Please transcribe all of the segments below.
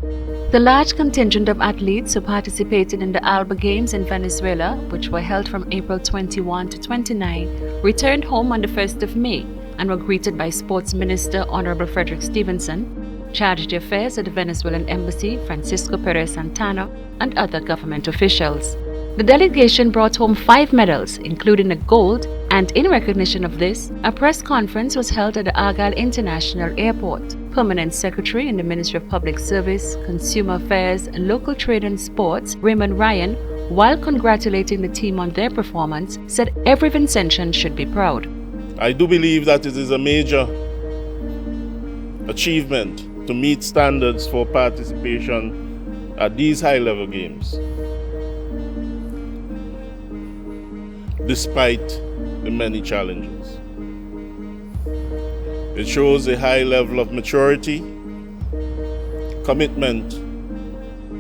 The large contingent of athletes who participated in the ALBA Games in Venezuela, which were held from April 21 to 29, returned home on the 1st of May and were greeted by Sports Minister Honorable Frederick Stevenson, Chargé d'Affaires at the Venezuelan Embassy Francisco Perez Santana, and other government officials. The delegation brought home 5 medals, including a gold, and in recognition of this, a press conference was held at the Argyle International Airport. Permanent Secretary in the Ministry of Public Service, Consumer Affairs, Local Trade and Sports, Raymond Ryan, while congratulating the team on their performance, said every Vincentian should be proud. I do believe that it is a major achievement to meet standards for participation at these high-level games, despite the many challenges. It shows a high level of maturity, commitment,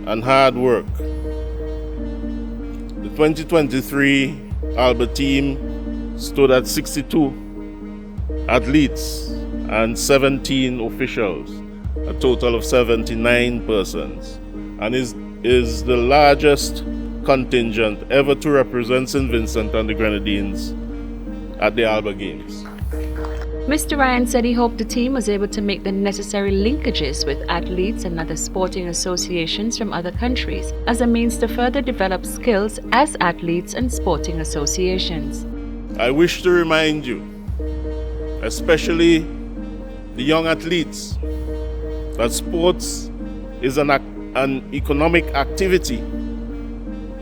and hard work. The 2023 ALBA team stood at 62 athletes and 17 officials, a total of 79 persons, and is the largest contingent ever to represent St. Vincent and the Grenadines at the ALBA Games. Mr. Ryan said he hoped the team was able to make the necessary linkages with athletes and other sporting associations from other countries as a means to further develop skills as athletes and sporting associations. I wish to remind you, especially the young athletes, that sports is an economic activity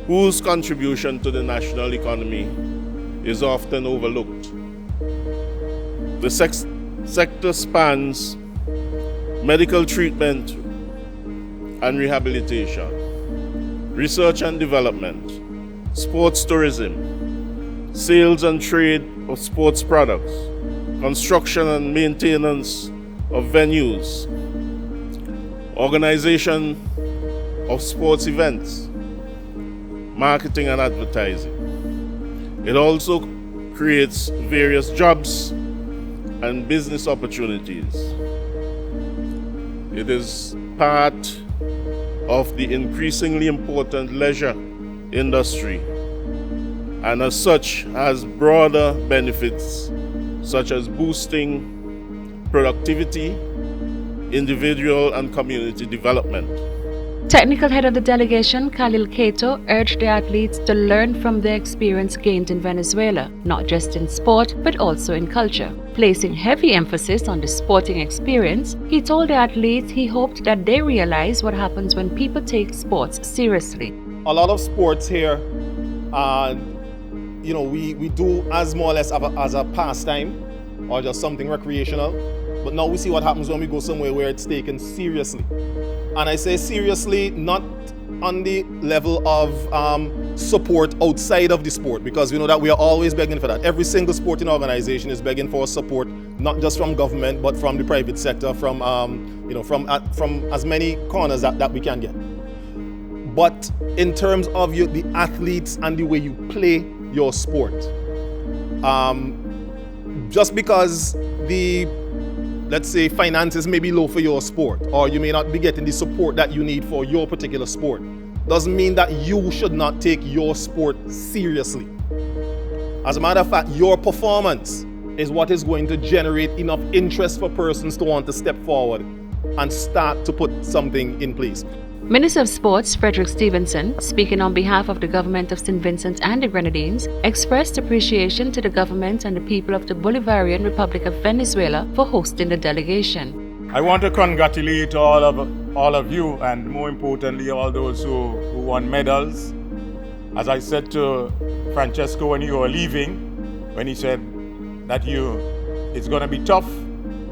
whose contribution to the national economy is often overlooked. The sector spans medical treatment and rehabilitation, research and development, sports tourism, sales and trade of sports products, construction and maintenance of venues, organization of sports events, marketing and advertising. It also creates various jobs and business opportunities. It is part of the increasingly important leisure industry, and as such has broader benefits such as boosting productivity, individual and community development. Technical head of the delegation, Khalil Kato, urged the athletes to learn from their experience gained in Venezuela, not just in sport, but also in culture. Placing heavy emphasis on the sporting experience, he told the athletes he hoped that they realize what happens when people take sports seriously. A lot of sports here, we do as more or less as a pastime or just something recreational. But now we see what happens when we go somewhere where it's taken seriously. And I say seriously, not on the level of support outside of the sport, because we know that we are always begging for that. Every single sporting organization is begging for support, not just from government, but from the private sector, from as many corners that we can get. But in terms of the athletes and the way you play your sport, just because let's say finances may be low for your sport, or you may not be getting the support that you need for your particular sport, doesn't mean that you should not take your sport seriously. As a matter of fact, your performance is what is going to generate enough interest for persons to want to step forward and start to put something in place. Minister of Sports Frederick Stevenson, speaking on behalf of the government of St. Vincent and the Grenadines, expressed appreciation to the government and the people of the Bolivarian Republic of Venezuela for hosting the delegation. I want to congratulate all of you, and more importantly, all those who won medals. As I said to Francesco when you were leaving, when he said that it's going to be tough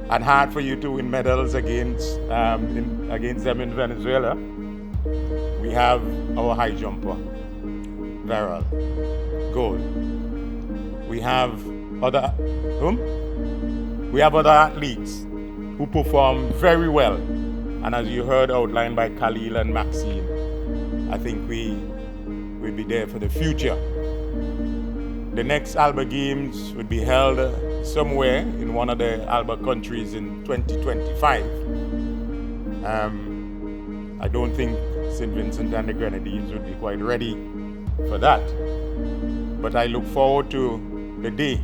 and hard for you to win medals against them in Venezuela. We have our high jumper, Veral, gold. We have other athletes who perform very well, and as you heard outlined by Khalil and Maxine, I think we will be there for the future. The next ALBA Games will be held somewhere in one of the ALBA countries in 2025. I don't think St. Vincent and the Grenadines would be quite ready for that. But I look forward to the day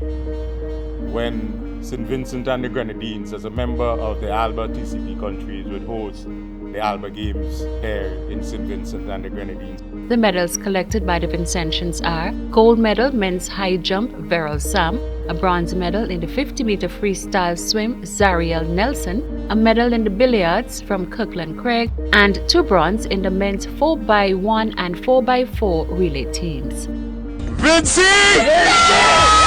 when St. Vincent and the Grenadines, as a member of the ALBA TCP countries, would host the ALBA Games here in St. Vincent and the Grenadines. The medals collected by the Vincentians are gold medal men's high jump Verrill Sam, a bronze medal in the 50-meter freestyle swim Zariel Nelson, a medal in the billiards from Kirkland Craig, and 2 bronze in the men's 4x1 and 4x4 relay teams. Vinci! Vinci!